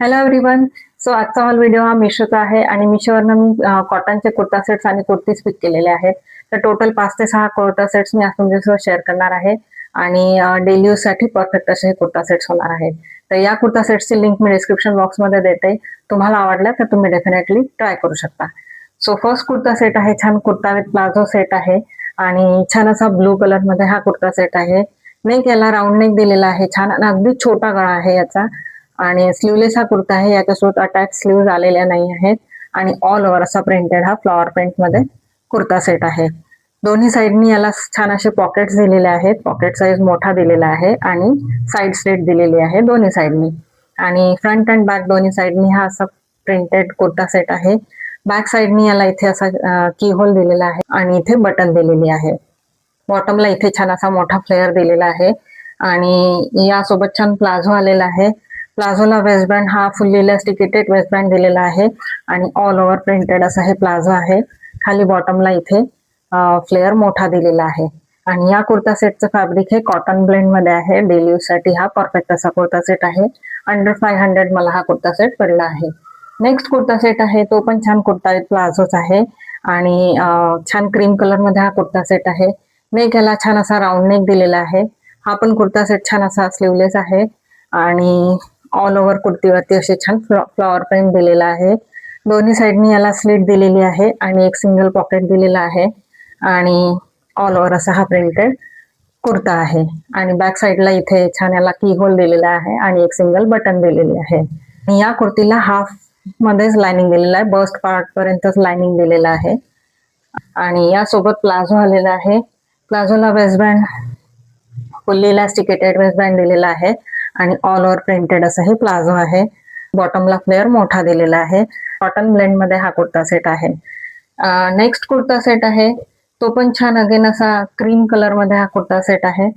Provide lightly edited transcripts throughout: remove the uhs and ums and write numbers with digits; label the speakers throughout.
Speaker 1: Hello everyone. So आजचा हा video हा मिशोचा आहे आणि मिशोवरनं मी कॉटनचे कुर्ता सेट्स आणि कुर्तीज पिक केलेले आहेत. तर टोटल 5 ते 6 कुर्ता सेट्स मी आज तुमच्यासोबत शेअर करणार आहे आणि डेली यूज साठी परफेक्ट असे हे कुर्ता सेट्स होणार आहेत. तर या कुर्ता सेट्सची लिंक मी डिस्क्रिप्शन बॉक्समध्ये देते. तुम्हाला आवडल्या तर तुम्ही डेफिनेटली ट्राय करू शकता. सो फर्स्ट कुर्ता सेट आहे, छान कुर्ता विथ प्लाझो सेट आहे आणि छान असा ब्लू कलर मध्ये हा कुर्ता सेट आहे. नेक याला राऊंड नेक दिलेला आहे, छान आणि अगदी छोटा गळा आहे याचा आणि स्लीवलेस हा कुर्ता आहे. याच्यासोबत अटॅच स्लीव्ह आलेल्या नाही आहेत आणि ऑल ओव्हर असा प्रिंटेड हा फ्लॉवर प्रिंट मध्ये कुर्ता सेट आहे. दोन्ही साईडनी याला छान असे पॉकेट्स दिलेले आहेत. पॉकेट साईज मोठा दिलेला आहे आणि साईड स्लिट दिलेली आहे दोन्ही साईडनी आणि फ्रंट अँड बॅक दोन्ही साईडनी हा असा प्रिंटेड कुर्ता सेट आहे. बॅक साईडनी याला इथे असा की होल दिलेला आहे आणि इथे बटन दिलेली आहे. बॉटमला इथे छान असा मोठा फ्लेअर दिलेला आहे आणि यासोबत छान प्लाझो आलेला आहे. प्लाझोला वेस्टबँड हा फुल्ली इलास्टिकेटेड वेस्टबँड दिलेला आहे आणि ऑल ओव्हर प्रिंटेड असा हे प्लाझो आहे. खाली बॉटमला इथे फ्लेअर मोठा दिलेला आहे आणि या कुर्ता सेटचं फॅब्रिक हे कॉटन ब्लेंड मध्ये आहे. डेली यूज साठी हा परफेक्ट असा कुर्ता सेट आहे. अंडर 500 मला हा कुर्ता सेट पडला आहे. नेक्स्ट कुर्ता सेट आहे, तो पण छान कुर्ता विथ प्लाझोच आहे आणि छान क्रीम कलर मध्ये हा कुर्ता सेट आहे. नेक याला छान असा राऊंड नेक दिलेला आहे. हा पण कुर्ता सेट छान असा स्लीवलेस आहे आणि ऑल ओव्हर कुर्तीवरती असे छान फ्लॉवर प्रिंट दिलेला आहे. दोन्ही साईडनी याला स्लिट दिलेली आहे आणि एक सिंगल पॉकेट दिलेला आहे आणि ऑल ओव्हर असा हा प्रिंटेड कुर्ता आहे आणि बॅक साईडला इथे छान याला की होल दिलेला आहे आणि एक सिंगल बटन दिलेली आहे. या कुर्तीला हाफ मध्येच लाइनिंग दिलेला आहे, बस्ट पार्ट पर्यंतच लाइनिंग दिलेला आहे आणि यासोबत प्लाझो आलेला आहे. प्लाझोला वेस्टबँड फुल्ली इलास्टिकेटेड वेस्टबँड दिलेला आहे आणि ऑल ओव्हर प्रिंटेड असं हे प्लाझो आहे. बॉटमला फ्लेअर मोठा दिलेला आहे. कॉटन ब्लेंड मध्ये हा कुर्ता सेट आहे. नेक्स्ट कुर्ता सेट आहे, तो पण छान अगेन असा क्रीम कलर मध्ये हा कुर्ता सेट आहे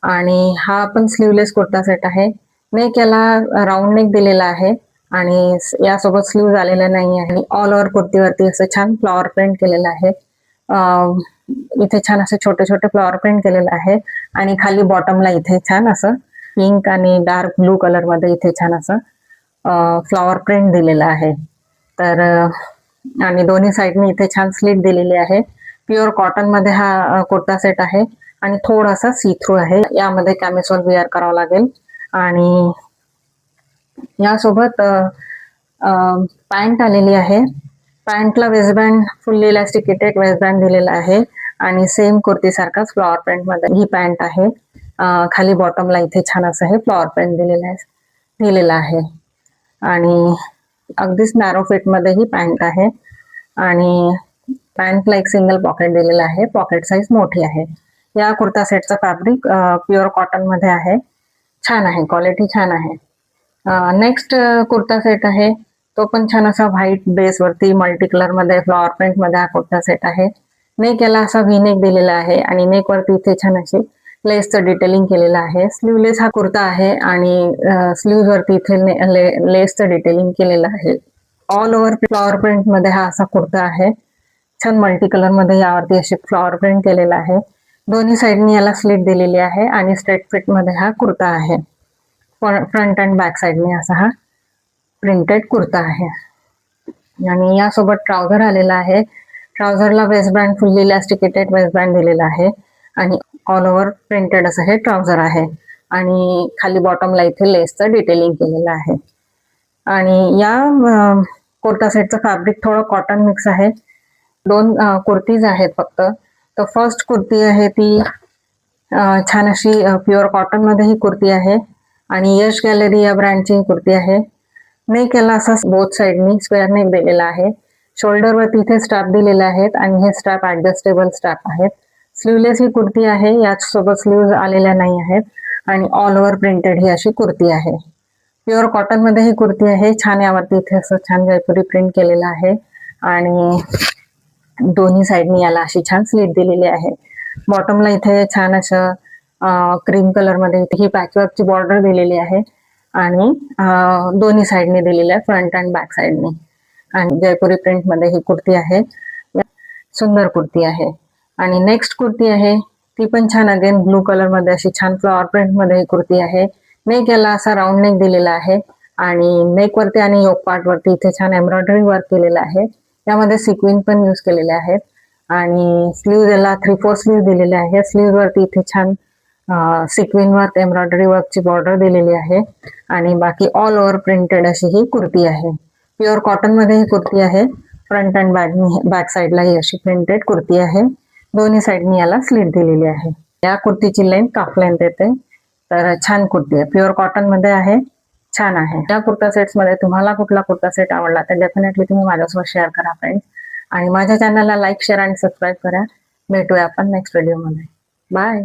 Speaker 1: आणि हा पण स्लीवलेस कुर्ता सेट आहे. नेक याला राऊंड नेक दिलेला आहे आणि यासोबत स्लीव्ह आलेला नाही आहे आणि ऑल ओव्हर कुर्तीवरती असं छान फ्लॉवर प्रिंट केलेलं आहे. इथे छान असे छोटे छोटे फ्लॉवर प्रिंट केलेलं आहे आणि खाली बॉटमला इथे छान असं पिंक आणि डार्क ब्लू कलर मध्ये इथे छान असं फ्लॉवर प्रिंट दिलेलं आहे. तर आणि दोन्ही साईडनी इथे छान स्लिट दिलेली आहे. प्युअर कॉटन मध्ये हा कुर्ता सेट आहे आणि थोडासा सी थ्रू आहे. यामध्ये कॅमिसोल वेअर करावं लागेल आणि यासोबत पॅन्ट आलेली आहे. पॅन्टला वेस्टबँड फुल्ली इलास्टिकेटेड वेस्टबँड दिलेला आहे आणि सेम कुर्ती सारखाच फ्लॉवर प्रिंट मध्ये ही पॅन्ट आहे. खाली बॉटमला इथे छान असं हे फ्लॉवर प्रिंट दिलेला आहे आणि अगदीच नॅरो फिट मध्ये ही पॅन्ट आहे आणि पॅन्टला एक सिंगल पॉकेट दिलेला आहे. पॉकेट साईज मोठी आहे. या कुर्ता सेटचा फॅब्रिक प्युअर कॉटन मध्ये आहे. छान आहे, क्वालिटी छान आहे. नेक्स्ट कुर्ता सेट आहे, तो पण छान असा व्हाईट बेस वरती मल्टी कलर मध्ये फ्लॉवर प्रिंट मध्ये हा कुर्ता सेट आहे. नेक याला असा व्ही नेक दिलेला आहे आणि नेक वरती इथे छान अशी लेसचं डिटेलिंग केलेलं आहे. स्लीवलेस हा कुर्ता आहे आणि स्लीव्ह वरती इथे लेसचं डिटेलिंग केलेलं आहे. ऑल ओव्हर फ्लॉवर प्रिंट मध्ये हा असा कुर्ता आहे. छान मल्टी कलर मध्ये यावरती अशी फ्लॉवर प्रिंट केलेला आहे. दोन्ही साईडनी याला स्लिट दिलेली आहे आणि स्ट्रेट फिट मध्ये हा कुर्ता आहे. फ्रंट अँड बॅक साईडने असा हा प्रिंटेड कुर्ता आहे आणि यासोबत ट्राउझर आलेला आहे. ट्राउझरला वेस्टबँड फुल्ली इलास्टिकेटेड वेस्टबँड दिलेला आहे आणि ऑल ओव्हर प्रिंटेड असं हे ट्राउझर आहे आणि खाली बॉटमला इथे लेसचं डिटेलिंग केलेलं आहे आणि या कुर्ता सेटचं फॅब्रिक थोडं कॉटन मिक्स आहे. दोन कुर्तीज आहेत फक्त. तर फर्स्ट कुर्ती आहे ती छान अशी प्युअर कॉटन मध्ये ही कुर्ती आहे आणि यश गॅलरी या ब्रँडची ही कुर्ती आहे. नेक याला असा बोथ साईडनी स्क्वेअर नेक दिलेला आहे. शोल्डरवर तिथे स्ट्रॅप दिलेले आहेत आणि हे स्ट्रॅप ऍडजस्टेबल स्ट्रॅप आहेत. स्लीवलेस ही कुर्ती आहे, याचसोबत स्लीव्ह आलेल्या नाही आहेत आणि ऑल ओव्हर प्रिंटेड ही अशी कुर्ती आहे. प्युअर कॉटन मध्ये ही कुर्ती आहे. छान यावरती इथे असं छान जयपुरी प्रिंट केलेलं आहे आणि दोन्ही साईडनी याला अशी छान स्लिट दिलेली आहे. बॉटमला इथे छान असं क्रीम कलर मध्ये इथे ही पॅचवर्कची बॉर्डर दिलेली आहे आणि दोन्ही साईडने दिलेली आहे, फ्रंट अँड बॅक साईडने आणि जयपुरी प्रिंट मध्ये ही कुर्ती आहे. सुंदर कुर्ती आहे. आणि नेक्स्ट कुर्ती आहे ती पण छान अगेन ब्लू कलर मध्ये अशी छान फ्लॉवर प्रिंट मध्ये ही कुर्ती आहे. नेक याला असा राऊंड नेक दिलेला आहे आणि नेक वरती आणि योक पार्ट वरती इथे छान एम्ब्रॉयडरी वर्क केलेलं आहे. यामध्ये सिक्विन पण यूज केलेले आहेत आणि स्लीव्ह याला 3/4 स्लीव्ह दिलेले आहे. स्लीव्ह वरती इथे छान सिक्विन वर्क एम्ब्रॉयडरी वर्कची बॉर्डर दिलेली आहे आणि बाकी ऑल ओव्हर प्रिंटेड अशी ही कुर्ती आहे. प्युअर कॉटन मध्ये ही कुर्ती आहे. फ्रंट अँड बॅक साईडला ही अशी प्रिंटेड कुर्ती आहे. दोन्ही साईडनी याला स्लीट दिलेली आहे. या कुर्तीची लेंथ काफ लेंथ येते. तर छान कुर्ती आहे, प्युअर कॉटन मध्ये आहे, छान आहे. या कुर्ता सेट्स मध्ये तुम्हाला कुठला कुर्ता सेट आवडला तर डेफिनेटली तुम्ही माझ्यासोबत शेअर करा फ्रेंड्स. आणि माझ्या चॅनलला लाईक, शेअर आणि सबस्क्राईब करा. भेटूया आपण नेक्स्ट व्हिडिओ मध्ये. बाय.